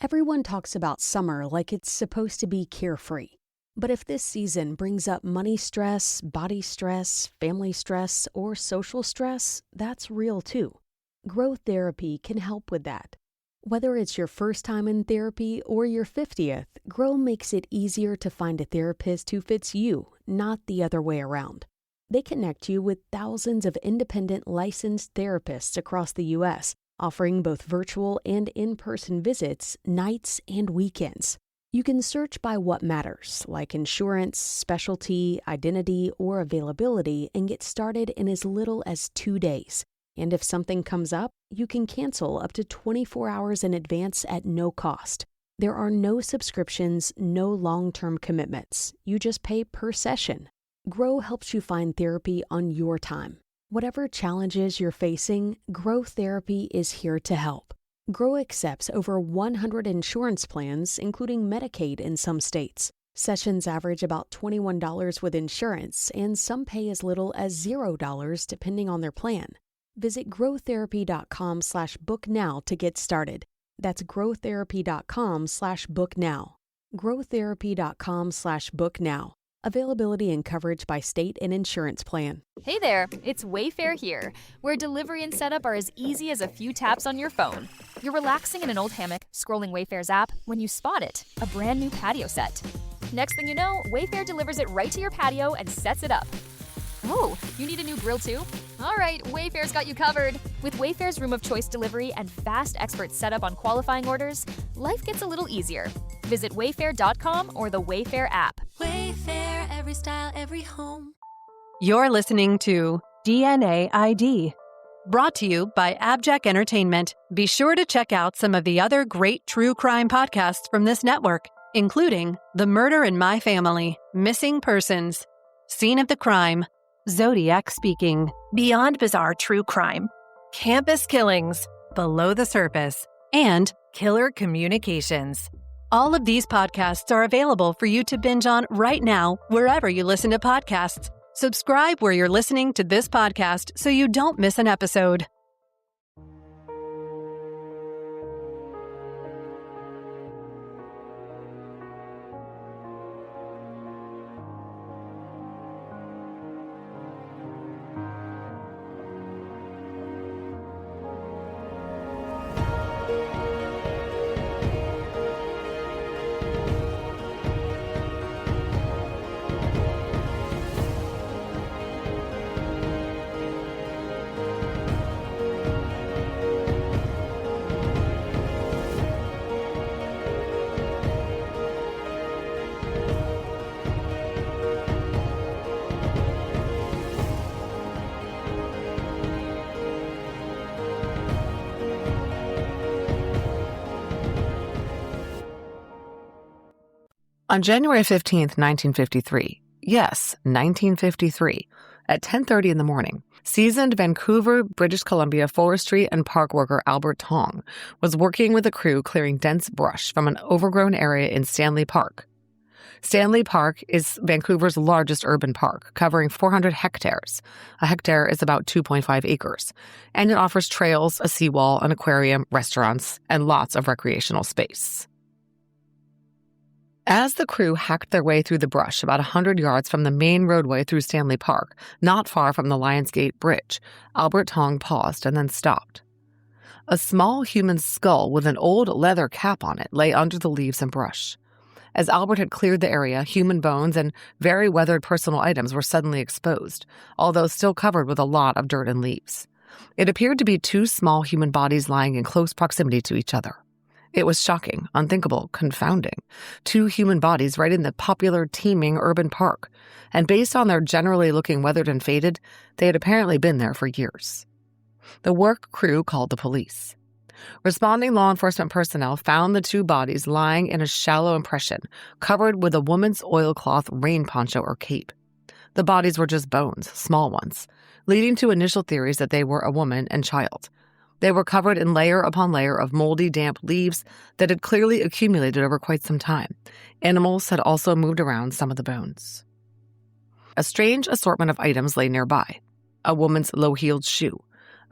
Everyone talks about summer like it's supposed to be carefree. But if this season brings up money stress, body stress, family stress, or social stress, that's real too. Growth therapy can help with that. Whether it's your first time in therapy or your 50th, Grow makes it easier to find a therapist who fits you, not the other way around. They connect you with thousands of independent licensed therapists across the U.S., offering both virtual and in-person visits, nights and weekends. You can search by what matters, like insurance, specialty, identity, or availability, and get started in as little as 2 days. And if something comes up, you can cancel up to 24 hours in advance at no cost. There are no subscriptions, no long-term commitments. You just pay per session. Grow helps you find therapy on your time. Whatever challenges you're facing, Grow Therapy is here to help. Grow accepts over 100 insurance plans, including Medicaid in some states. Sessions average about $21 with insurance, and some pay as little as $0 depending on their plan. Visit growtherapy.com/booknow to get started. That's growtherapy.com/booknow. growtherapy.com/booknow. Availability and coverage by state and insurance plan. Hey there, it's Wayfair here, where delivery and setup are as easy as a few taps on your phone. You're relaxing in an old hammock, scrolling Wayfair's app, when you spot it, a brand new patio set. Next thing you know, Wayfair delivers it right to your patio and sets it up. Oh, you need a new grill too? All right, Wayfair's got you covered. With Wayfair's Room of Choice delivery and fast expert setup on qualifying orders, life gets a little easier. Visit wayfair.com or the Wayfair app. Wayfair, every style, every home. You're listening to DNA ID, brought to you by AbJack Entertainment. Be sure to check out some of the other great true crime podcasts from this network, including The Murder in My Family, Missing Persons, Scene of the Crime, Zodiac Speaking, Beyond Bizarre True Crime, Campus Killings, Below the Surface, and Killer Communications. All of these podcasts are available for you to binge on right now, wherever you listen to podcasts. Subscribe where you're listening to this podcast so you don't miss an episode. On January 15th, 1953, yes, 1953, at 10:30 in the morning, seasoned Vancouver, British Columbia forestry and park worker Albert Tong was working with a crew clearing dense brush from an overgrown area in Stanley Park. Stanley Park is Vancouver's largest urban park, covering 400 hectares. A hectare is about 2.5 acres, and it offers trails, a seawall, an aquarium, restaurants, and lots of recreational space. As the crew hacked their way through the brush about 100 yards from the main roadway through Stanley Park, not far from the Lionsgate Bridge, Albert Tong paused and then stopped. A small human skull with an old leather cap on it lay under the leaves and brush. As Albert had cleared the area, human bones and very weathered personal items were suddenly exposed, although still covered with a lot of dirt and leaves. It appeared to be two small human bodies lying in close proximity to each other. It was shocking, unthinkable, confounding. Two human bodies right in the popular, teeming urban park, and based on their generally looking weathered and faded, they had apparently been there for years. The work crew called the police. Responding law enforcement personnel found the two bodies lying in a shallow impression, covered with a woman's oilcloth rain poncho or cape. The bodies were just bones, small ones, leading to initial theories that they were a woman and child. They were covered in layer upon layer of moldy, damp leaves that had clearly accumulated over quite some time. Animals had also moved around some of the bones. A strange assortment of items lay nearby. A woman's low-heeled shoe,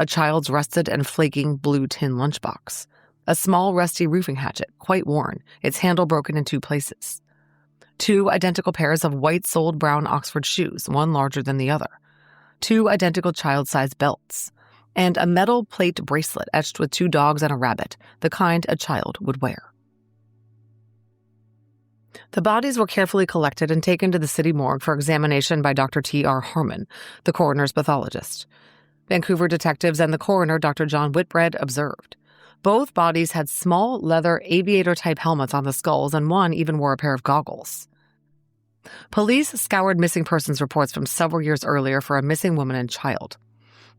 a child's rusted and flaking blue tin lunchbox, A small rusty roofing hatchet, quite worn, its handle broken in 2 places. 2 identical pairs of white-soled brown Oxford shoes, one larger than the other. 2 identical child-sized belts. And a metal plate bracelet etched with 2 dogs and a rabbit, the kind a child would wear. The bodies were carefully collected and taken to the city morgue for examination by Dr. T.R. Harmon, the coroner's pathologist. Vancouver detectives and the coroner, Dr. John Whitbread, observed. Both bodies had small leather aviator-type helmets on the skulls, and one even wore a pair of goggles. Police scoured missing persons reports from several years earlier for a missing woman and child.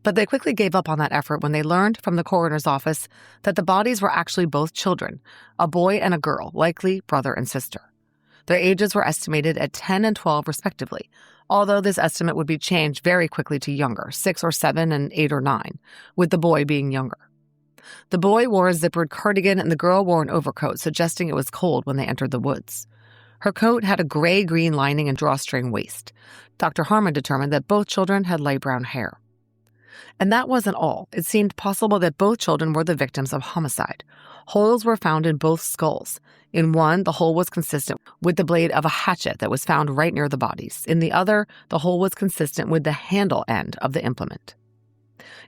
But they quickly gave up on that effort when they learned from the coroner's office that the bodies were actually both children, a boy and a girl, likely brother and sister. Their ages were estimated at 10 and 12 respectively, although this estimate would be changed very quickly to younger, 6 or 7 and 8 or 9, with the boy being younger. The boy wore a zippered cardigan and the girl wore an overcoat, suggesting it was cold when they entered the woods. Her coat had a gray-green lining and drawstring waist. Dr. Harmon determined that both children had light brown hair. And that wasn't all. It seemed possible that both children were the victims of homicide. Holes were found in both skulls. In one, the hole was consistent with the blade of a hatchet that was found right near the bodies. In the other, the hole was consistent with the handle end of the implement.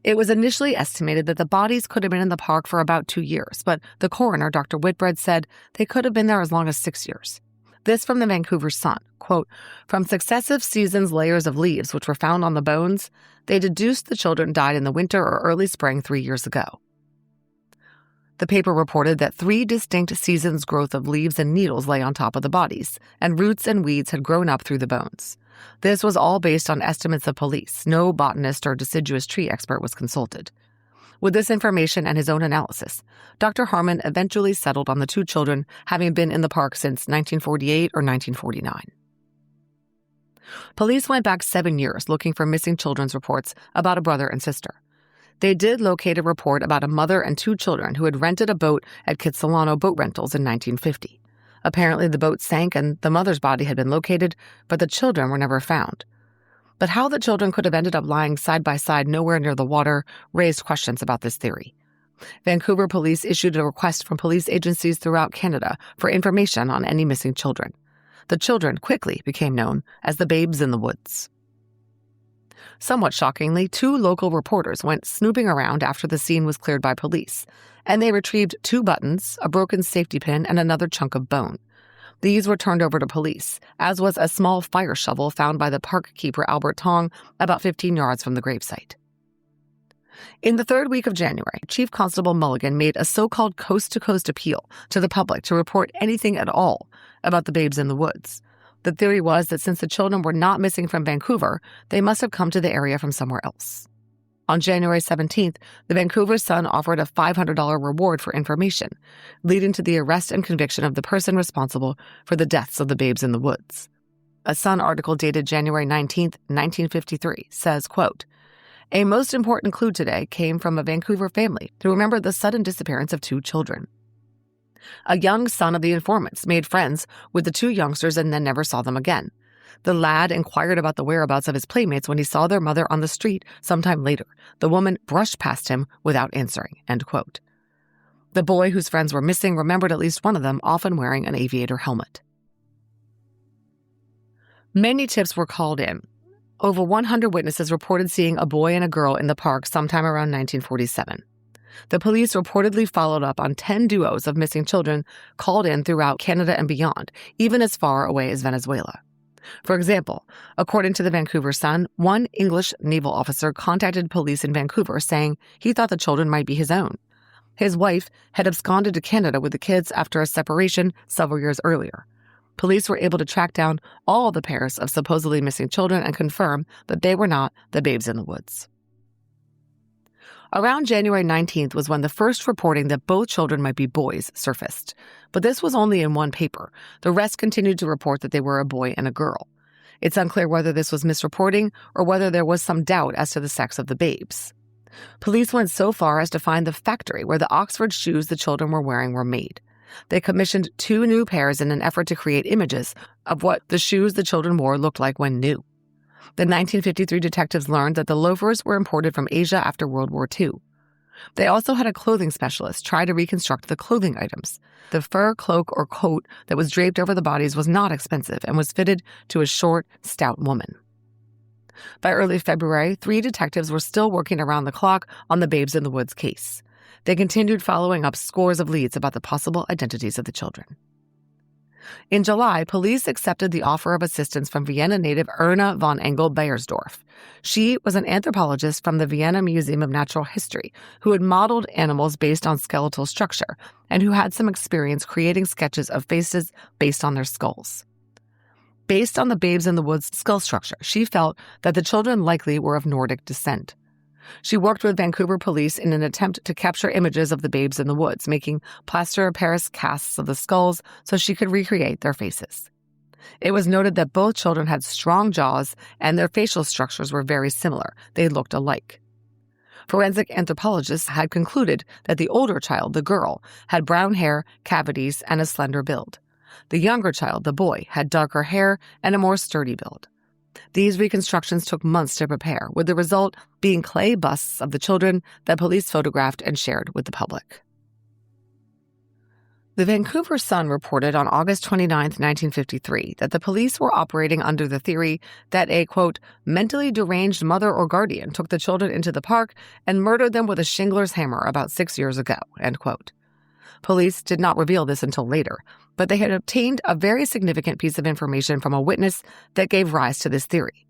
It was initially estimated that the bodies could have been in the park for about 2 years, but the coroner, Dr. Whitbread, said they could have been there as long as 6 years. This from the Vancouver Sun, quote, "From successive seasons' layers of leaves which were found on the bones, they deduced the children died in the winter or early spring 3 years ago." The paper reported that 3 distinct seasons' growth of leaves and needles lay on top of the bodies, and roots and weeds had grown up through the bones. This was all based on estimates of police. No botanist or deciduous tree expert was consulted. With this information and his own analysis, Dr. Harmon eventually settled on the 2 children having been in the park since 1948 or 1949. Police went back 7 years looking for missing children's reports about a brother and sister. They did locate a report about a mother and 2 children who had rented a boat at Kitsilano Boat Rentals in 1950. Apparently, the boat sank and the mother's body had been located, but the children were never found. But how the children could have ended up lying side by side nowhere near the water raised questions about this theory. Vancouver police issued a request from police agencies throughout Canada for information on any missing children. The children quickly became known as the Babes in the Woods. Somewhat shockingly, 2 local reporters went snooping around after the scene was cleared by police, and they retrieved 2 buttons, a broken safety pin, and another chunk of bone. These were turned over to police, as was a small fire shovel found by the park keeper Albert Tong about 15 yards from the gravesite. In the 3rd week of January, Chief Constable Mulligan made a so-called coast-to-coast appeal to the public to report anything at all about the Babes in the Woods. The theory was that since the children were not missing from Vancouver, they must have come to the area from somewhere else. On January 17th, the Vancouver Sun offered a $500 reward for information, leading to the arrest and conviction of the person responsible for the deaths of the Babes in the Woods. A Sun article dated January 19th, 1953 says, quote, "A most important clue today came from a Vancouver family who remembered the sudden disappearance of 2 children. A young son of the informants made friends with the 2 youngsters and then never saw them again. The lad inquired about the whereabouts of his playmates when he saw their mother on the street sometime later. The woman brushed past him without answering." End quote. The boy whose friends were missing remembered at least one of them, often wearing an aviator helmet. Many tips were called in. Over 100 witnesses reported seeing a boy and a girl in the park sometime around 1947. The police reportedly followed up on 10 duos of missing children called in throughout Canada and beyond, even as far away as Venezuela. For example, according to the Vancouver Sun, one English naval officer contacted police in Vancouver saying he thought the children might be his own. His wife had absconded to Canada with the kids after a separation several years earlier. Police were able to track down all the pairs of supposedly missing children and confirm that they were not the Babes in the Woods. Around January 19th was when the first reporting that both children might be boys surfaced. But this was only in one paper. The rest continued to report that they were a boy and a girl. It's unclear whether this was misreporting or whether there was some doubt as to the sex of the babes. Police went so far as to find the factory where the Oxford shoes the children were wearing were made. They commissioned 2 new pairs in an effort to create images of what the shoes the children wore looked like when new. The 1953 detectives learned that the loafers were imported from Asia after World War II. They also had a clothing specialist try to reconstruct the clothing items. The fur cloak or coat that was draped over the bodies was not expensive and was fitted to a short, stout woman. By early February, 3 detectives were still working around the clock on the Babes in the Woods case. They continued following up scores of leads about the possible identities of the children. In July, police accepted the offer of assistance from Vienna native Erna von Engel-Beiersdorf. She was an anthropologist from the Vienna Museum of Natural History who had modeled animals based on skeletal structure and who had some experience creating sketches of faces based on their skulls. Based on the Babes in the Woods skull structure, she felt that the children likely were of Nordic descent. She worked with Vancouver police in an attempt to capture images of the Babes in the Woods, making plaster of Paris casts of the skulls so she could recreate their faces. It was noted that both children had strong jaws and their facial structures were very similar. They looked alike. Forensic anthropologists had concluded that the older child, the girl, had brown hair, cavities, and a slender build. The younger child, the boy, had darker hair and a more sturdy build. These reconstructions took months to prepare, with the result being clay busts of the children that police photographed and shared with the public. The Vancouver Sun reported on August 29, 1953, that the police were operating under the theory that a, quote, mentally deranged mother or guardian took the children into the park and murdered them with a shingler's hammer about 6 years ago, end quote. Police did not reveal this until later, but they had obtained a very significant piece of information from a witness that gave rise to this theory.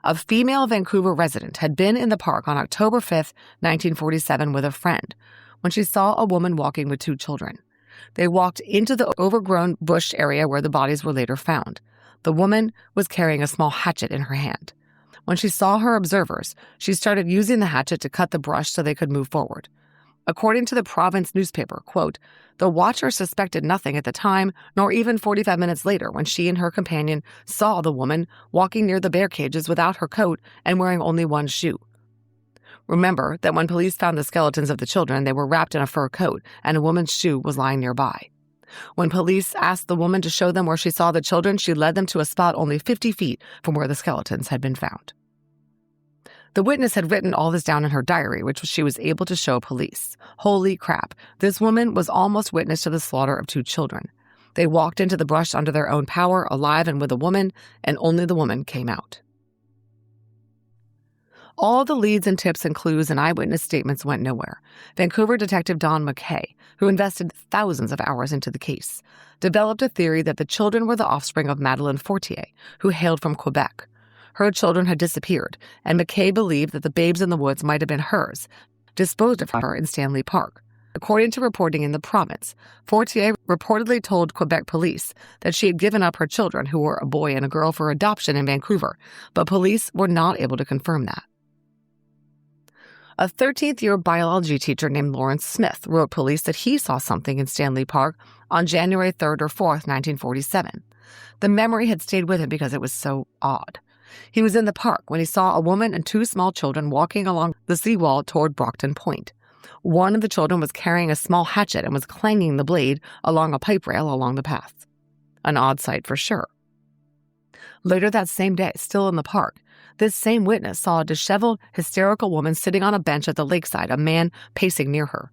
A female Vancouver resident had been in the park on October 5, 1947 with a friend when she saw a woman walking with 2 children. They walked into the overgrown bush area where the bodies were later found. The woman was carrying a small hatchet in her hand. When she saw her observers, she started using the hatchet to cut the brush so they could move forward. According to the province newspaper, quote, the watcher suspected nothing at the time, nor even 45 minutes later when she and her companion saw the woman walking near the bear cages without her coat and wearing only one shoe. Remember that when police found the skeletons of the children, they were wrapped in a fur coat and a woman's shoe was lying nearby. When police asked the woman to show them where she saw the children, she led them to a spot only 50 feet from where the skeletons had been found. The witness had written all this down in her diary, which she was able to show police. Holy crap, this woman was almost witness to the slaughter of 2 children. They walked into the brush under their own power, alive and with a woman, and only the woman came out. All the leads and tips and clues and eyewitness statements went nowhere. Vancouver detective Don McKay, who invested thousands of hours into the case, developed a theory that the children were the offspring of Madeleine Fortier, who hailed from Quebec. Her children had disappeared, and McKay believed that the Babes in the Woods might have been hers, disposed of her in Stanley Park. According to reporting in the province, Fortier reportedly told Quebec police that she had given up her children, who were a boy and a girl, for adoption in Vancouver, but police were not able to confirm that. A 13th-year biology teacher named Lawrence Smith wrote police that he saw something in Stanley Park on January 3rd or 4th, 1947. The memory had stayed with him because it was so odd. He was in the park when he saw a woman and 2 small children walking along the seawall toward Brockton Point. One of the children was carrying a small hatchet and was clanging the blade along a pipe rail along the path. An odd sight for sure. Later that same day, still in the park, this same witness saw a disheveled, hysterical woman sitting on a bench at the lakeside, a man pacing near her.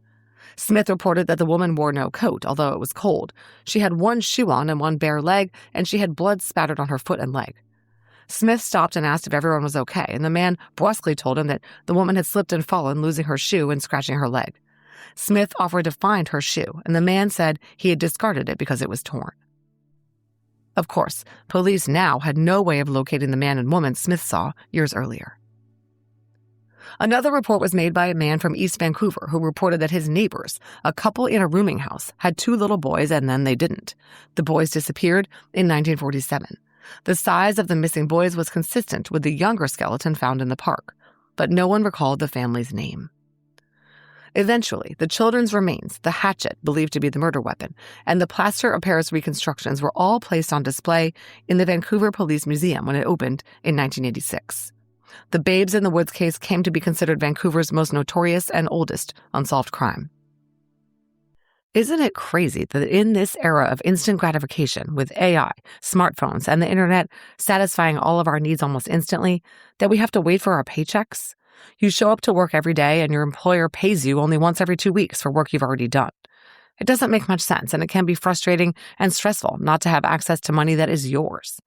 Smith reported that the woman wore no coat, although it was cold. She had 1 shoe on and 1 bare leg, and she had blood spattered on her foot and leg. Smith stopped and asked if everyone was okay, and the man brusquely told him that the woman had slipped and fallen, losing her shoe and scratching her leg. Smith offered to find her shoe, and the man said he had discarded it because it was torn. Of course, police now had no way of locating the man and woman Smith saw years earlier. Another report was made by a man from East Vancouver who reported that his neighbors, a couple in a rooming house, had 2 little boys and then they didn't. The boys disappeared in 1947. The size of the missing boys was consistent with the younger skeleton found in the park, but no one recalled the family's name. Eventually, the children's remains, the hatchet believed to be the murder weapon, and the plaster of Paris reconstructions were all placed on display in the Vancouver Police Museum when it opened in 1986. The Babes in the Woods case came to be considered Vancouver's most notorious and oldest unsolved crime. Isn't it crazy that in this era of instant gratification with AI, smartphones, and the internet satisfying all of our needs almost instantly, that we have to wait for our paychecks? You show up to work every day and your employer pays you only once every 2 weeks for work you've already done. It doesn't make much sense, and it can be frustrating and stressful not to have access to money that is yours.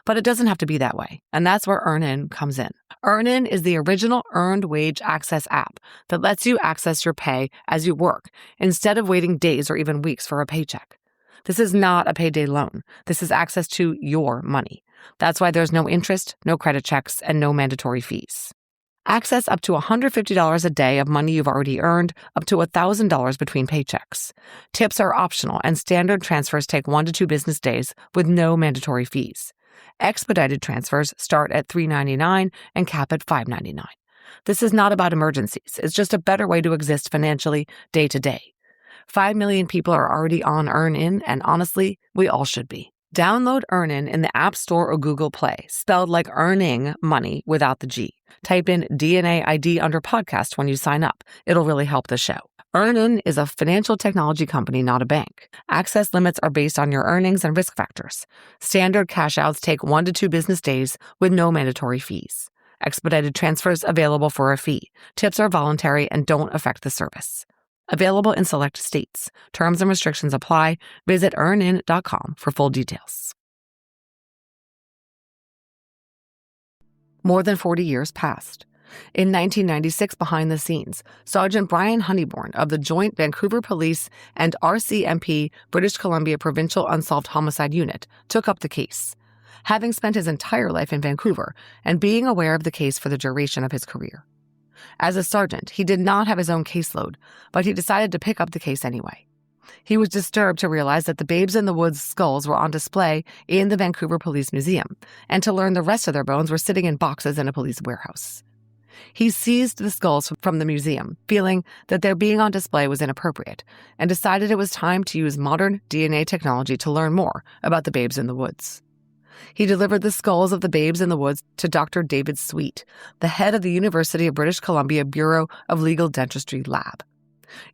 But it doesn't have to be that way, and that's where EarnIn comes in. EarnIn is the original earned wage access app that lets you access your pay as you work instead of waiting days or even weeks for a paycheck. This is not a payday loan. This is access to your money. That's why there's no interest, no credit checks, and no mandatory fees. Access up to $150 a day of money you've already earned, up to $1,000 between paychecks. Tips are optional, and standard transfers take 1 to 2 business days with no mandatory fees. Expedited transfers start at $3.99 and cap at $5.99. This is not about emergencies. It's just a better way to exist financially day to day. 5 million people are already on EarnIn, and honestly, we all should be. Download EarnIn in the App Store or Google Play, spelled like earning money without the G. Type in DNA ID under podcast when you sign up. It'll really help the show. EarnIn is a financial technology company, not a bank. Access limits are based on your earnings and risk factors. Standard cash outs take 1 to 2 business days with no mandatory fees. Expedited transfers available for a fee. Tips are voluntary and don't affect the service. Available in select states. Terms and restrictions apply. Visit earnin.com for full details. More than 40 years passed. In 1996, behind the scenes, Sergeant Brian Honeyborn of the Joint Vancouver Police and RCMP British Columbia Provincial Unsolved Homicide Unit took up the case, having spent his entire life in Vancouver and being aware of the case for the duration of his career. As a sergeant, he did not have his own caseload, but he decided to pick up the case anyway. He was disturbed to realize that the Babes in the Woods skulls were on display in the Vancouver Police Museum, and to learn the rest of their bones were sitting in boxes in a police warehouse. He seized the skulls from the museum, feeling that their being on display was inappropriate, and decided it was time to use modern DNA technology to learn more about the Babes in the Woods. He delivered the skulls of the Babes in the Woods to Dr. David Sweet, the head of the University of British Columbia Bureau of Legal Dentistry lab.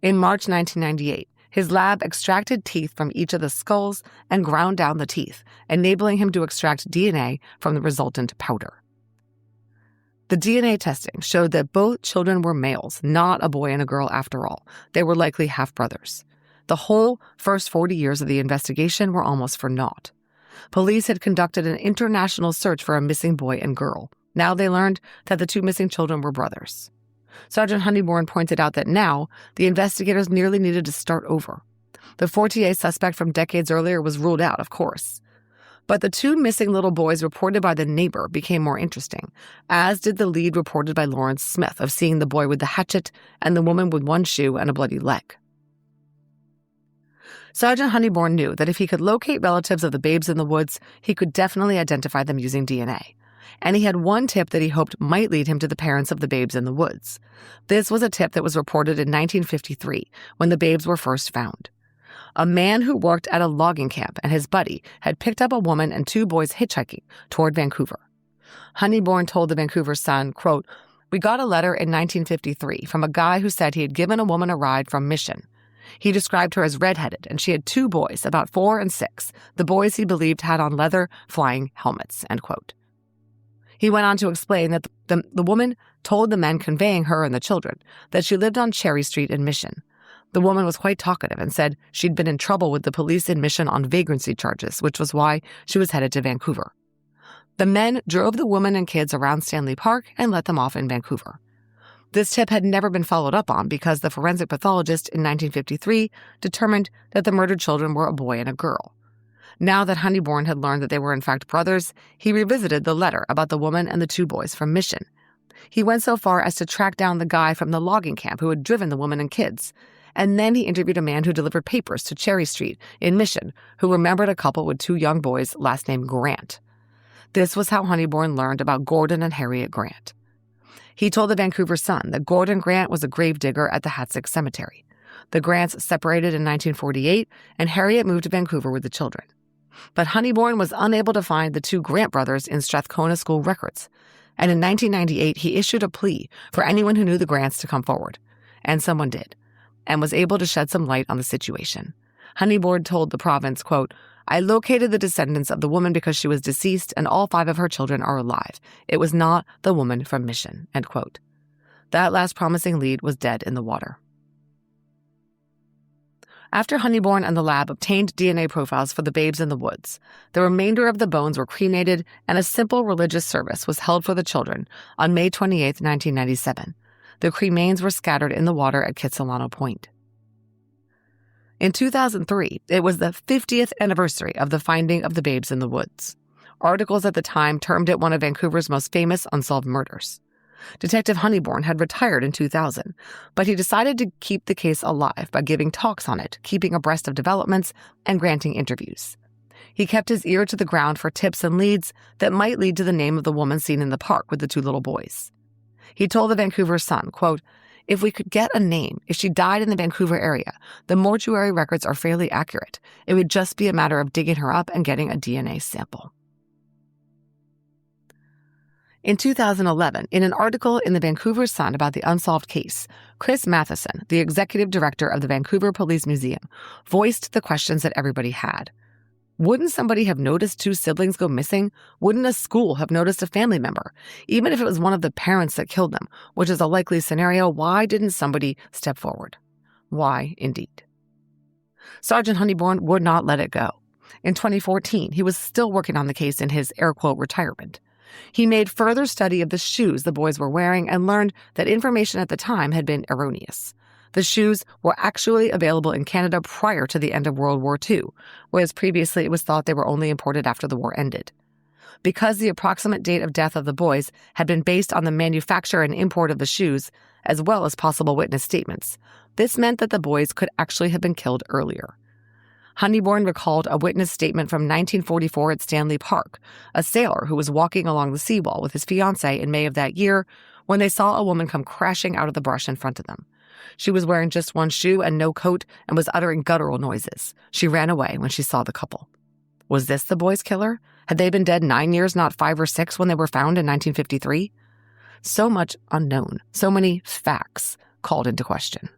In March 1998, his lab extracted teeth from each of the skulls and ground down the teeth, enabling him to extract DNA from the resultant powder. The DNA testing showed that both children were males, not a boy and a girl after all. They were likely half-brothers. The whole first 40 years of the investigation were almost for naught. Police had conducted an international search for a missing boy and girl. Now they learned that the 2 missing children were brothers. Sergeant Honeyborn pointed out that now the investigators nearly needed to start over. The Fortier suspect from decades earlier was ruled out, of course. But the 2 missing little boys reported by the neighbor became more interesting, as did the lead reported by Lawrence Smith of seeing the boy with the hatchet and the woman with one shoe and a bloody leg. Sergeant Honeyborn knew that if he could locate relatives of the Babes in the Woods, he could definitely identify them using DNA. And he had one tip that he hoped might lead him to the parents of the Babes in the Woods. This was a tip that was reported in 1953, when the Babes were first found. A man who worked at a logging camp and his buddy had picked up a woman and 2 boys hitchhiking toward Vancouver. Honeyborn told the Vancouver Sun, quote, "We got a letter in 1953 from a guy who said he had given a woman a ride from Mission. He described her as redheaded, and she had 2 boys, about 4 and 6. The boys he believed had on leather flying helmets," end quote. He went on to explain that the woman told the men conveying her and the children that she lived on Cherry Street in Mission. The woman was quite talkative and said she'd been in trouble with the police in Mission on vagrancy charges, which was why she was headed to Vancouver. The men drove the woman and kids around Stanley Park and let them off in Vancouver. This tip had never been followed up on because the forensic pathologist in 1953 determined that the murdered children were a boy and a girl. Now that Honeyborn had learned that they were in fact brothers, he revisited the letter about the woman and the 2 boys from Mission. He went so far as to track down the guy from the logging camp who had driven the woman and kids. And then he interviewed a man who delivered papers to Cherry Street in Mission, who remembered a couple with 2 young boys, last name Grant. This was how Honeyborn learned about Gordon and Harriet Grant. He told the Vancouver Sun that Gordon Grant was a gravedigger at the Hatzick Cemetery. The Grants separated in 1948, and Harriet moved to Vancouver with the children. But Honeyborn was unable to find the 2 Grant brothers in Strathcona school records, and in 1998 he issued a plea for anyone who knew the Grants to come forward. And someone did, and was able to shed some light on the situation. Honeyborn told the province, quote, "I located the descendants of the woman because she was deceased and all 5 of her children are alive. It was not the woman from Mission," end quote. That last promising lead was dead in the water. After Honeyborn and the lab obtained DNA profiles for the babes in the woods, the remainder of the bones were cremated and a simple religious service was held for the children on May 28, 1997. The cremains were scattered in the water at Kitsilano Point. In 2003, it was the 50th anniversary of the finding of the babes in the woods. Articles at the time termed it one of Vancouver's most famous unsolved murders. Detective Honeyborn had retired in 2000, but he decided to keep the case alive by giving talks on it, keeping abreast of developments, and granting interviews. He kept his ear to the ground for tips and leads that might lead to the name of the woman seen in the park with the two little boys. He told the Vancouver Sun, quote, "If we could get a name, if she died in the Vancouver area, the mortuary records are fairly accurate. It would just be a matter of digging her up and getting a DNA sample." In 2011, in an article in the Vancouver Sun about the unsolved case, Chris Matheson, the executive director of the Vancouver Police Museum, voiced the questions that everybody had. Wouldn't somebody have noticed two siblings go missing? Wouldn't a school have noticed a family member? Even if it was one of the parents that killed them, which is a likely scenario, why didn't somebody step forward? Why, indeed. Sergeant Honeyborn would not let it go. In 2014, he was still working on the case in his air quote retirement. He made further study of the shoes the boys were wearing and learned that information at the time had been erroneous. The shoes were actually available in Canada prior to the end of World War II, whereas previously it was thought they were only imported after the war ended. Because the approximate date of death of the boys had been based on the manufacture and import of the shoes, as well as possible witness statements, this meant that the boys could actually have been killed earlier. Honeyborn recalled a witness statement from 1944 at Stanley Park, a sailor who was walking along the seawall with his fiancée in May of that year when they saw a woman come crashing out of the brush in front of them. She was wearing just one shoe and no coat and was uttering guttural noises. She ran away when she saw the couple. Was this the boys' killer? Had they been dead 9 years, not 5 or 6, when they were found in 1953? So much unknown, so many facts called into question.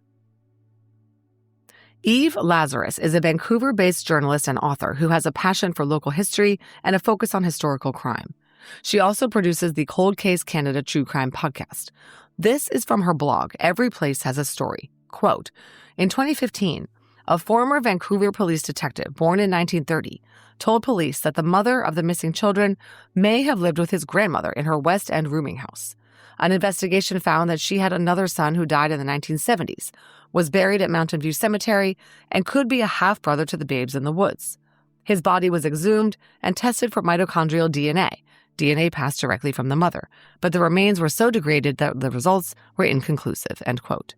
Eve Lazarus is a Vancouver-based journalist and author who has a passion for local history and a focus on historical crime. She also produces the Cold Case Canada True Crime podcast. This is from her blog, Every Place Has a Story. Quote, in 2015, a former Vancouver police detective born in 1930 told police that the mother of the missing children may have lived with his grandmother in her West End rooming house. An investigation found that she had another son who died in the 1970s, was buried at Mountain View Cemetery, and could be a half-brother to the babes in the woods. His body was exhumed and tested for mitochondrial DNA passed directly from the mother, but the remains were so degraded that the results were inconclusive, end quote.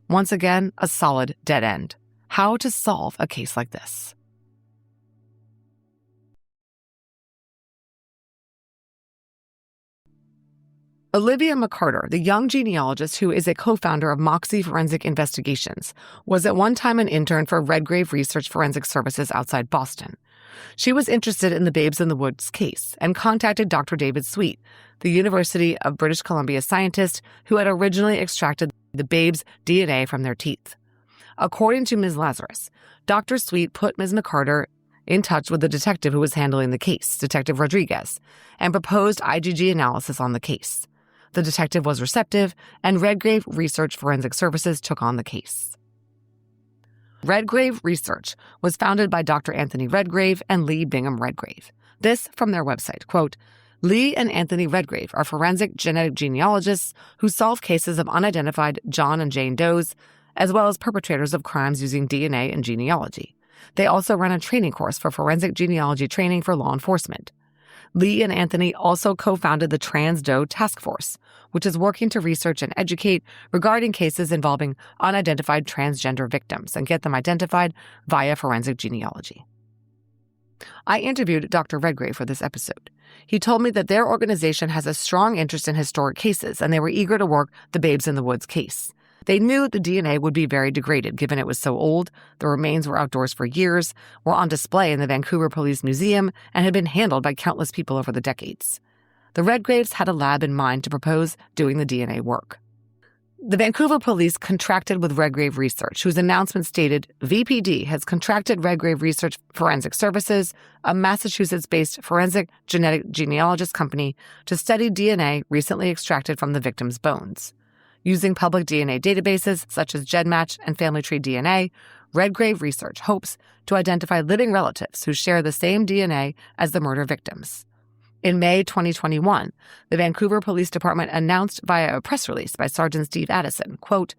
Once again, a solid dead end. How to solve a case like this? Olivia McCarter, the young genealogist who is a co-founder of Moxie Forensic Investigations, was at one time an intern for Redgrave Research Forensic Services outside Boston. She was interested in the Babes in the Woods case and contacted Dr. David Sweet, the University of British Columbia scientist who had originally extracted the babes' DNA from their teeth. According to Ms. Lazarus, Dr. Sweet put Ms. McCarter in touch with the detective who was handling the case, Detective Rodriguez, and proposed IgG analysis on the case. The detective was receptive, and Redgrave Research Forensic Services took on the case. Redgrave Research was founded by Dr. Anthony Redgrave and Lee Bingham Redgrave. This from their website, quote, Lee and Anthony Redgrave are forensic genetic genealogists who solve cases of unidentified John and Jane Does, as well as perpetrators of crimes using DNA and genealogy. They also run a training course for forensic genealogy training for law enforcement. Lee and Anthony also co-founded the Trans Doe Task Force, which is working to research and educate regarding cases involving unidentified transgender victims and get them identified via forensic genealogy. I interviewed Dr. Redgrave for this episode. He told me that their organization has a strong interest in historic cases, and they were eager to work the Babes in the Woods case. They knew the DNA would be very degraded given it was so old, the remains were outdoors for years, were on display in the Vancouver Police Museum, and had been handled by countless people over the decades. The Redgraves had a lab in mind to propose doing the DNA work. The Vancouver Police contracted with Redgrave Research, whose announcement stated, VPD has contracted Redgrave Research Forensic Services, a Massachusetts-based forensic genetic genealogist company, to study DNA recently extracted from the victims' bones. Using public DNA databases such as GEDmatch and Family Tree DNA, Redgrave Research hopes to identify living relatives who share the same DNA as the murder victims. In May 2021, the Vancouver Police Department announced via a press release by Sergeant Steve Addison, quote,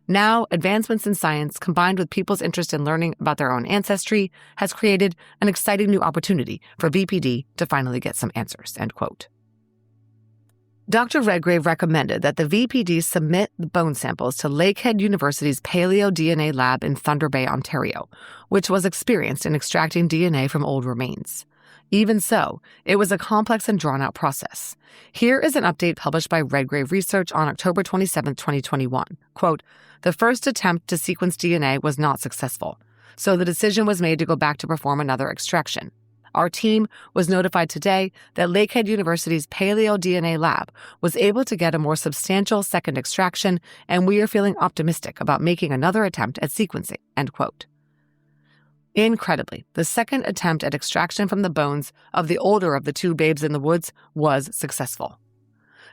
"Now, advancements in science combined with people's interest in learning about their own ancestry has created an exciting new opportunity for VPD to finally get some answers," end quote. Dr. Redgrave recommended that the VPD submit the bone samples to Lakehead University's Paleo DNA lab in Thunder Bay, Ontario, which was experienced in extracting DNA from old remains. Even so, it was a complex and drawn-out process. Here is an update published by Redgrave Research on October 27, 2021. Quote, "The first attempt to sequence DNA was not successful, so the decision was made to go back to perform another extraction. Our team was notified today that Lakehead University's Paleo DNA lab was able to get a more substantial second extraction, and we are feeling optimistic about making another attempt at sequencing," end quote. Incredibly, the second attempt at extraction from the bones of the older of the two babes in the woods was successful.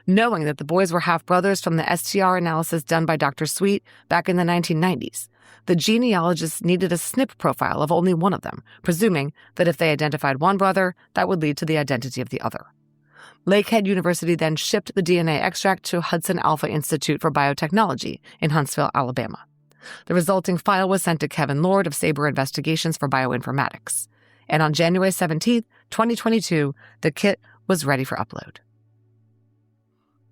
Knowing that the boys were half-brothers from the STR analysis done by Dr. Sweet back in the 1990s, the genealogists needed a SNP profile of only one of them, presuming that if they identified one brother, that would lead to the identity of the other. Lakehead University then shipped the DNA extract to Hudson Alpha Institute for Biotechnology in Huntsville, Alabama. The resulting file was sent to Kevin Lord of Sabre Investigations for Bioinformatics. And on January 17, 2022, the kit was ready for upload.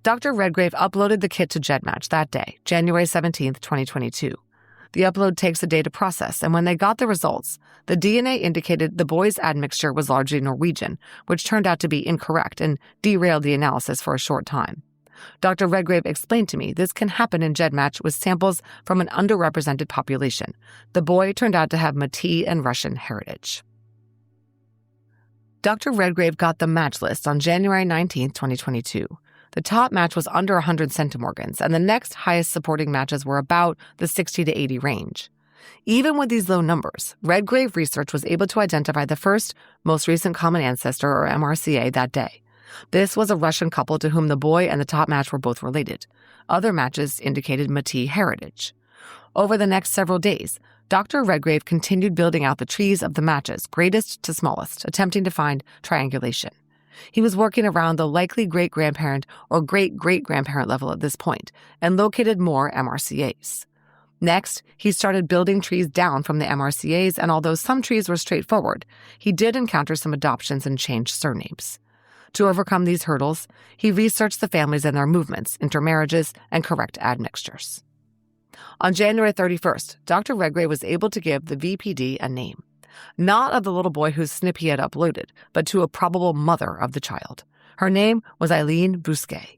Dr. Redgrave uploaded the kit to GEDmatch that day, January 17, 2022. The upload takes a day to process, and when they got the results, the DNA indicated the boys' admixture was largely Norwegian, which turned out to be incorrect and derailed the analysis for a short time. Dr. Redgrave explained to me this can happen in GEDmatch with samples from an underrepresented population. The boy turned out to have Métis and Russian heritage. Dr. Redgrave got the match list on January 19, 2022. The top match was under 100 centimorgans, and the next highest supporting matches were about the 60 to 80 range. Even with these low numbers, Redgrave Research was able to identify the first, most recent common ancestor, or MRCA, that day. This was a Russian couple to whom the boy and the top match were both related. Other matches indicated Métis heritage. Over the next several days, Dr. Redgrave continued building out the trees of the matches, greatest to smallest, attempting to find triangulation. He was working around the likely great-grandparent or great-great-grandparent level at this point and located more MRCAs. Next, he started building trees down from the MRCAs, and although some trees were straightforward, he did encounter some adoptions and changed surnames. To overcome these hurdles, he researched the families and their movements, intermarriages, and correct admixtures. On January 31st, Dr. Redgrave was able to give the VPD a name. Not of the little boy whose SNP he had uploaded, but to a probable mother of the child. Her name was Eileen Bousquet.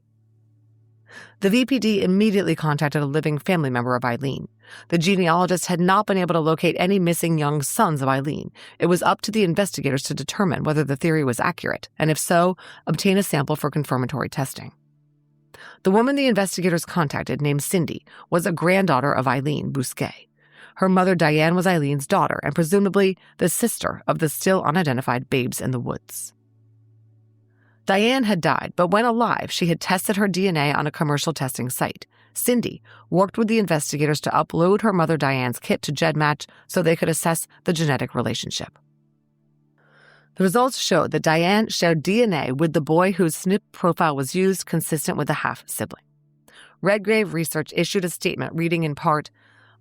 The VPD immediately contacted a living family member of Eileen. The genealogist had not been able to locate any missing young sons of Eileen. It was up to the investigators to determine whether the theory was accurate, and if so, obtain a sample for confirmatory testing. The woman the investigators contacted, named Cindy, was a granddaughter of Eileen Bousquet. Her mother, Diane, was Eileen's daughter and presumably the sister of the still unidentified babes in the woods. Diane had died, but when alive, she had tested her DNA on a commercial testing site. Cindy worked with the investigators to upload her mother Diane's kit to GEDmatch so they could assess the genetic relationship. The results showed that Diane shared DNA with the boy whose SNP profile was used, consistent with a half-sibling. Redgrave Research issued a statement reading in part,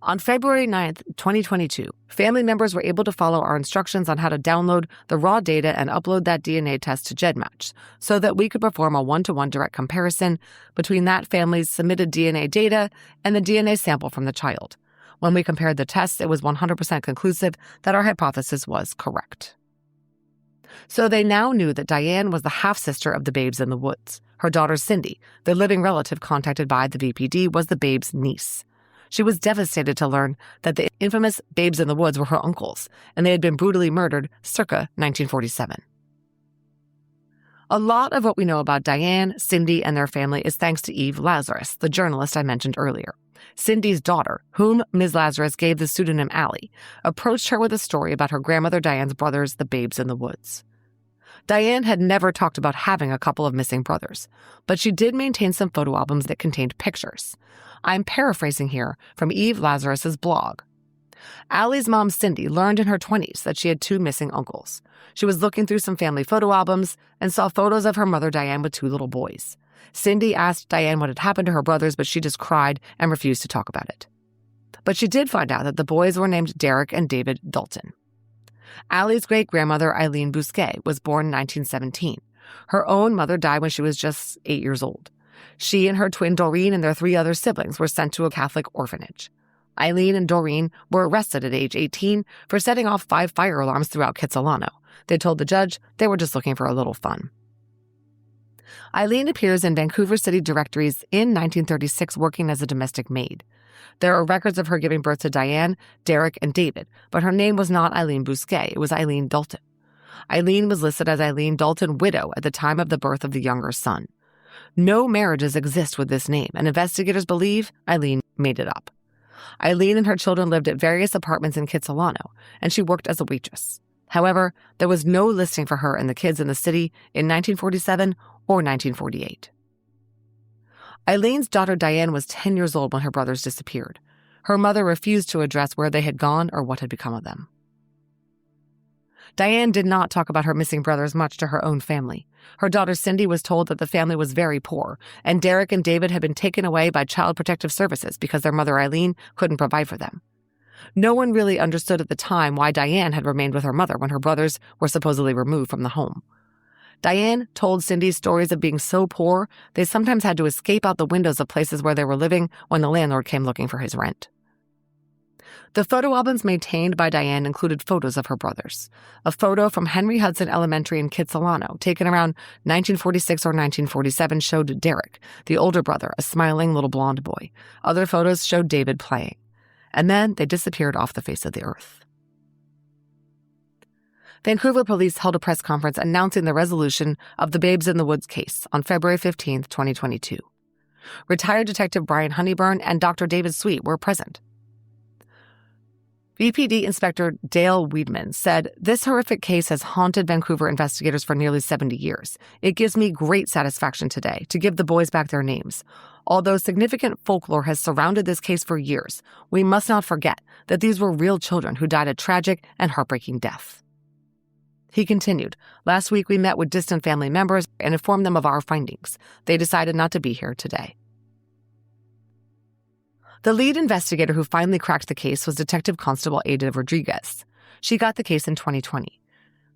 "On February 9th, 2022, family members were able to follow our instructions on how to download the raw data and upload that DNA test to GEDmatch so that we could perform a one-to-one direct comparison between that family's submitted DNA data and the DNA sample from the child. When we compared the tests, it was 100% conclusive that our hypothesis was correct." So they now knew that Diane was the half-sister of the babes in the woods. Her daughter Cindy, the living relative contacted by the VPD, was the babe's niece. She was devastated to learn that the infamous babes in the woods were her uncles, and they had been brutally murdered circa 1947. A lot of what we know about Diane, Cindy, and their family is thanks to Eve Lazarus, the journalist I mentioned earlier. Cindy's daughter, whom Ms. Lazarus gave the pseudonym Allie, approached her with a story about her grandmother Diane's brothers, the babes in the woods. Diane had never talked about having a couple of missing brothers, but she did maintain some photo albums that contained pictures. I'm paraphrasing here from Eve Lazarus's blog. Allie's mom, Cindy, learned in her 20s that she had 2 missing uncles. She was looking through some family photo albums and saw photos of her mother, Diane, with 2 little boys. Cindy asked Diane what had happened to her brothers, but she just cried and refused to talk about it. But she did find out that the boys were named Derek and David Dalton. Allie's great-grandmother, Eileen Bousquet, was born in 1917. Her own mother died when she was just 8 years old. She and her twin Doreen and their 3 other siblings were sent to a Catholic orphanage. Eileen and Doreen were arrested at age 18 for setting off 5 fire alarms throughout Kitsilano. They told the judge they were just looking for a little fun. Eileen appears in Vancouver City directories in 1936 working as a domestic maid. There are records of her giving birth to Diane, Derek, and David, but her name was not Eileen Bousquet, it was Eileen Dalton. Eileen was listed as Eileen Dalton, widow, at the time of the birth of the younger son. No marriages exist with this name, and investigators believe Eileen made it up. Eileen and her children lived at various apartments in Kitsilano, and she worked as a waitress. However, there was no listing for her and the kids in the city in 1947 or 1948. Eileen's daughter Diane was 10 years old when her brothers disappeared. Her mother refused to address where they had gone or what had become of them. Diane did not talk about her missing brothers much to her own family. Her daughter Cindy was told that the family was very poor, and Derek and David had been taken away by Child Protective Services because their mother Eileen couldn't provide for them. No one really understood at the time why Diane had remained with her mother when her brothers were supposedly removed from the home. Diane told Cindy stories of being so poor they sometimes had to escape out the windows of places where they were living when the landlord came looking for his rent. The photo albums maintained by Diane included photos of her brothers. A photo from Henry Hudson Elementary in Kitsilano, taken around 1946 or 1947, showed Derek, the older brother, a smiling little blonde boy. Other photos showed David playing. And then they disappeared off the face of the earth. Vancouver police held a press conference announcing the resolution of the Babes in the Woods case on February 15, 2022. Retired Detective Brian Honeyburn and Dr. David Sweet were present. VPD Inspector Dale Weedman said, "This horrific case has haunted Vancouver investigators for nearly 70 years. It gives me great satisfaction today to give the boys back their names. Although significant folklore has surrounded this case for years, we must not forget that these were real children who died a tragic and heartbreaking death." He continued, "Last week we met with distant family members and informed them of our findings. They decided not to be here today." The lead investigator who finally cracked the case was Detective Constable Ada Rodriguez. She got the case in 2020.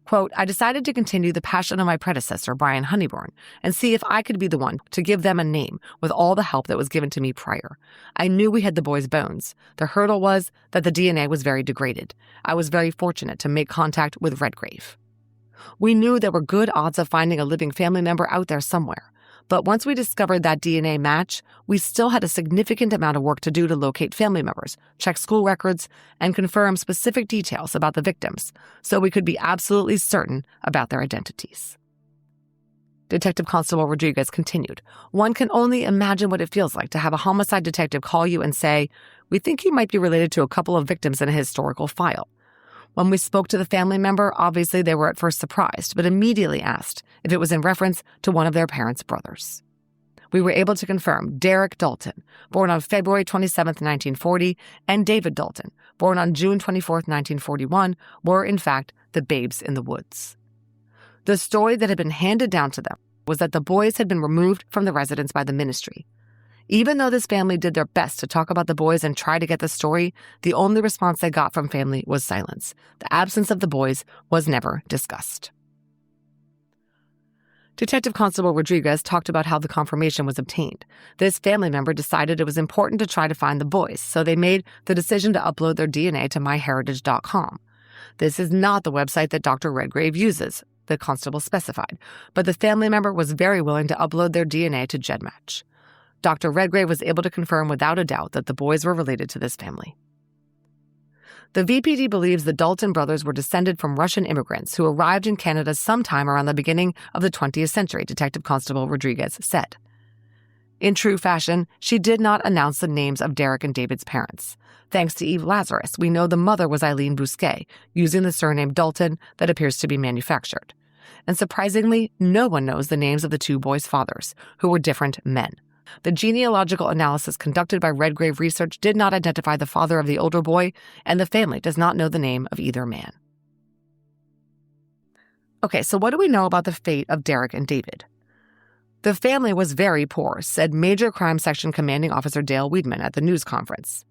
Quote, "I decided to continue the passion of my predecessor, Brian Honeyburn, and see if I could be the one to give them a name with all the help that was given to me prior. I knew we had the boys' bones. The hurdle was that the DNA was very degraded. I was very fortunate to make contact with Redgrave. We knew there were good odds of finding a living family member out there somewhere. But once we discovered that DNA match, we still had a significant amount of work to do to locate family members, check school records, and confirm specific details about the victims so we could be absolutely certain about their identities." Detective Constable Rodriguez continued, "One can only imagine what it feels like to have a homicide detective call you and say, 'We think you might be related to a couple of victims in a historical file.' When we spoke to the family member, obviously they were at first surprised, but immediately asked if it was in reference to one of their parents' brothers. We were able to confirm Derek Dalton, born on February 27, 1940, and David Dalton, born on June 24, 1941, were in fact the Babes in the Woods. The story that had been handed down to them was that the boys had been removed from the residence by the ministry. Even though this family did their best to talk about the boys and try to get the story, the only response they got from family was silence. The absence of the boys was never discussed. Detective Constable Rodriguez talked about how the confirmation was obtained. This family member decided it was important to try to find the boys, so they made the decision to upload their DNA to myheritage.com. This is not the website that Dr. Redgrave uses, the constable specified, but the family member was very willing to upload their DNA to GEDmatch. Dr. Redgrave was able to confirm without a doubt that the boys were related to this family. The VPD believes the Dalton brothers were descended from Russian immigrants who arrived in Canada sometime around the beginning of the 20th century, Detective Constable Rodriguez said. In true fashion, she did not announce the names of Derek and David's parents. Thanks to Eve Lazarus, we know the mother was Eileen Bousquet, using the surname Dalton that appears to be manufactured. And surprisingly, no one knows the names of the two boys' fathers, who were different men. The genealogical analysis conducted by Redgrave Research did not identify the father of the older boy, and the family does not know the name of either man. Okay, so what do we know about the fate of Derek and David? The family was very poor, said Major Crime Section Commanding Officer Dale Weidman at the news conference.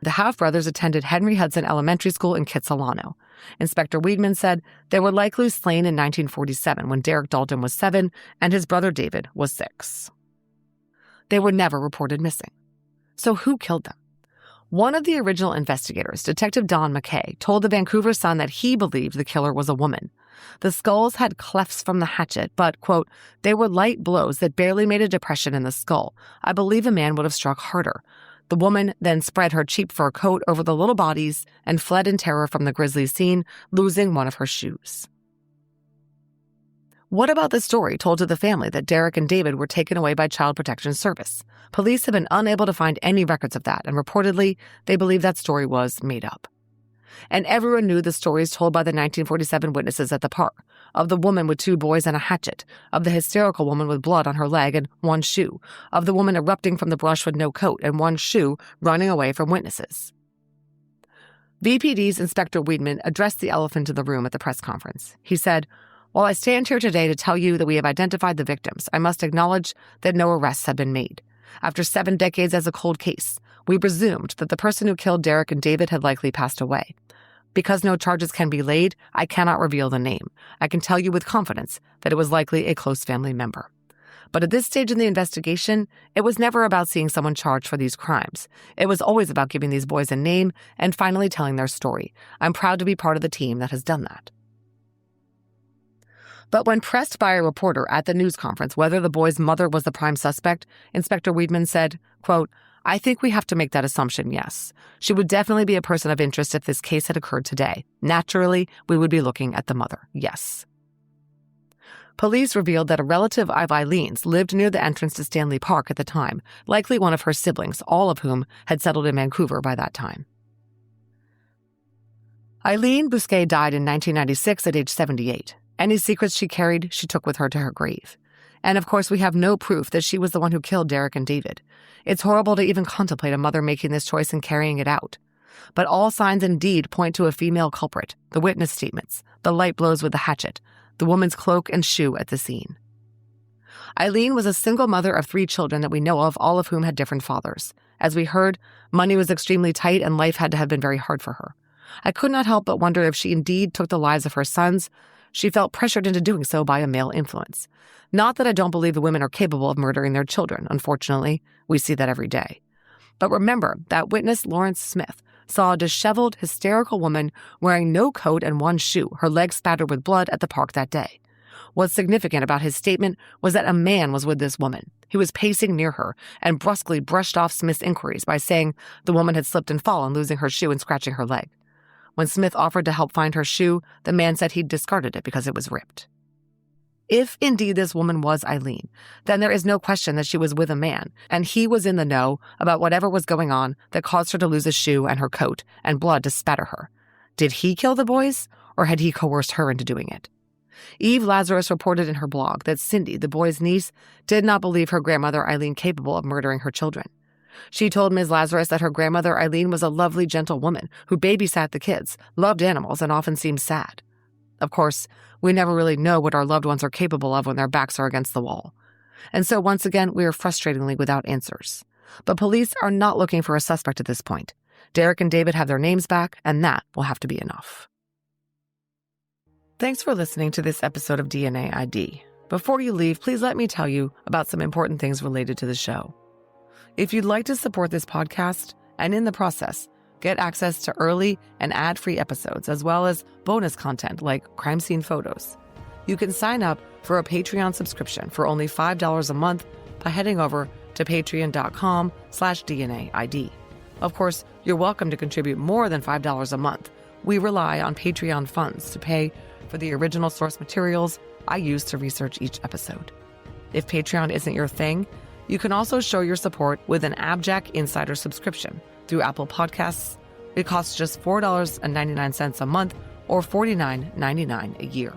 The half-brothers attended Henry Hudson Elementary School in Kitsilano. Inspector Weidman said they were likely slain in 1947 when Derek Dalton was 7 and his brother David was 6. They were never reported missing. So who killed them? One of the original investigators, Detective Don McKay, told the Vancouver Sun that he believed the killer was a woman. The skulls had clefts from the hatchet, but, quote, they were light blows that barely made a depression in the skull. I believe a man would have struck harder. The woman then spread her cheap fur coat over the little bodies and fled in terror from the grisly scene, losing one of her shoes. What about the story told to the family that Derek and David were taken away by Child Protection Service? Police have been unable to find any records of that, and reportedly, they believe that story was made up. And everyone knew the stories told by the 1947 witnesses at the park, of the woman with 2 boys and a hatchet, of the hysterical woman with blood on her leg and 1 shoe, of the woman erupting from the brush with no coat and 1 shoe running away from witnesses. VPD's Inspector Weidman addressed the elephant in the room at the press conference. He said, "While I stand here today to tell you that we have identified the victims, I must acknowledge that no arrests have been made. After 7 decades as a cold case, we presumed that the person who killed Derek and David had likely passed away. Because no charges can be laid, I cannot reveal the name. I can tell you with confidence that it was likely a close family member. But at this stage in the investigation, it was never about seeing someone charged for these crimes. It was always about giving these boys a name and finally telling their story. I'm proud to be part of the team that has done that." But when pressed by a reporter at the news conference whether the boy's mother was the prime suspect, Inspector Weidman said, quote, "I think we have to make that assumption, yes. She would definitely be a person of interest if this case had occurred today. Naturally, we would be looking at the mother, yes." Police revealed that a relative of Eileen's lived near the entrance to Stanley Park at the time, likely one of her siblings, all of whom had settled in Vancouver by that time. Eileen Bousquet died in 1996 at age 78. Any secrets she carried, she took with her to her grave. And of course, we have no proof that she was the one who killed Derek and David. It's horrible to even contemplate a mother making this choice and carrying it out. But all signs indeed point to a female culprit, the witness statements, the light blows with the hatchet, the woman's cloak and shoe at the scene. Eileen was a single mother of 3 children that we know of, all of whom had different fathers. As we heard, money was extremely tight and life had to have been very hard for her. I could not help but wonder if she indeed took the lives of her sons. She felt pressured into doing so by a male influence. Not that I don't believe the women are capable of murdering their children. Unfortunately, we see that every day. But remember that witness Lawrence Smith saw a disheveled, hysterical woman wearing no coat and 1 shoe, her legs spattered with blood at the park that day. What's significant about his statement was that a man was with this woman. He was pacing near her and brusquely brushed off Smith's inquiries by saying the woman had slipped and fallen, losing her shoe and scratching her leg. When Smith offered to help find her shoe, the man said he'd discarded it because it was ripped. If indeed this woman was Eileen, then there is no question that she was with a man, and he was in the know about whatever was going on that caused her to lose a shoe and her coat and blood to spatter her. Did he kill the boys, or had he coerced her into doing it? Eve Lazarus reported in her blog that Cindy, the boy's niece, did not believe her grandmother Eileen capable of murdering her children. She told Ms. Lazarus that her grandmother Eileen was a lovely, gentle woman who babysat the kids, loved animals, and often seemed sad. Of course, we never really know what our loved ones are capable of when their backs are against the wall. And so once again, we are frustratingly without answers. But police are not looking for a suspect at this point. Derek and David have their names back, and that will have to be enough. Thanks for listening to this episode of DNA ID. Before you leave, please let me tell you about some important things related to the show. If you'd like to support this podcast, and in the process, get access to early and ad-free episodes, as well as bonus content like crime scene photos, you can sign up for a Patreon subscription for only $5 a month by heading over to patreon.com/DNAID. Of course, you're welcome to contribute more than $5 a month. We rely on Patreon funds to pay for the original source materials I use to research each episode. If Patreon isn't your thing, you can also show your support with an AbJack Insider subscription through Apple Podcasts. It costs just $4.99 a month or $49.99 a year.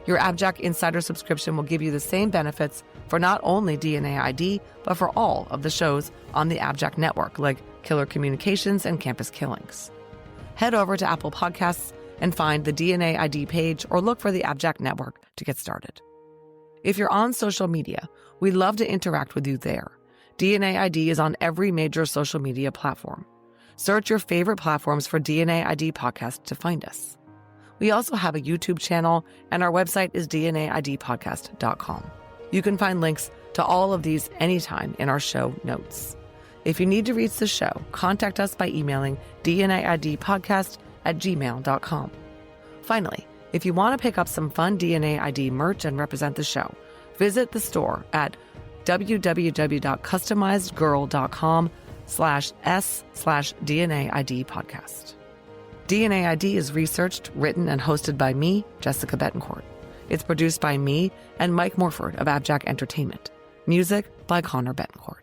Your AbJack Insider subscription will give you the same benefits for not only DNA ID, but for all of the shows on the AbJack network, like Killer Communications and Campus Killings. Head over to Apple Podcasts and find the DNA ID page or look for the AbJack network to get started. If you're on social media, we'd love to interact with you there. DNA ID is on every major social media platform. Search your favorite platforms for DNA ID Podcast to find us. We also have a YouTube channel, and our website is dnaidpodcast.com. You can find links to all of these anytime in our show notes. If you need to reach the show, contact us by emailing dnaidpodcast@gmail.com. Finally, if you want to pick up some fun DNA ID merch and represent the show, visit the store at www.customizedgirl.com/s/DNA ID podcast. DNA ID is researched, written, and hosted by me, Jessica Betancourt. It's produced by me and Mike Morford of AbJack Entertainment. Music by Connor Betancourt.